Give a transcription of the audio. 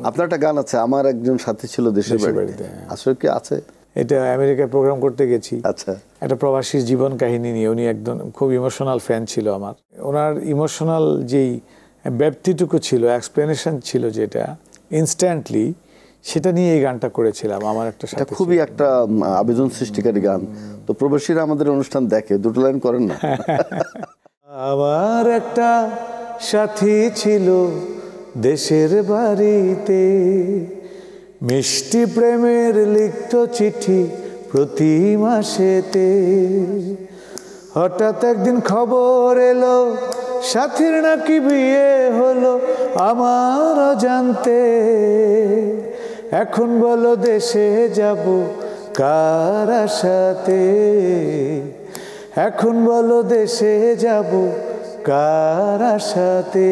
আপনার একটা গান আছে, আমার একজন সাথী ছিল দেশের বাড়িতে, আসলে কি আছে? এটা আমেরিকায় প্রোগ্রাম করতে গেছি। আচ্ছা। একটা প্রবাসীর জীবন কাহিনী নিয়ে। উনি একদম খুব ইমোশনাল ফ্যান ছিল আমার। ওনার ইমোশনাল যেই ব্যাপ্তিটুকু ছিল, এক্সপ্লেনেশন ছিল যেটা ইনস্ট্যান্টলি, সেটা নিয়ে এই গানটা করেছিলাম। আমার একটা সাথী, খুবই একটা আবেদন সৃষ্টিকারী গান। তো প্রবাসীরা আমাদের অনুষ্ঠান দেখে, দুটো লাইন করেন না? আমার একটা সাথী ছিল দেশের বাড়িতে, মিষ্টি প্রেমের লিখত চিঠি প্রতি মাসেতে। হঠাৎ একদিন খবর এলো সাথীর নাকি বিয়ে হলো আমার অজান্তে। এখন বলো দেশে যাব কার আশাতে, এখন বলো দেশে যাব কার আশাতে।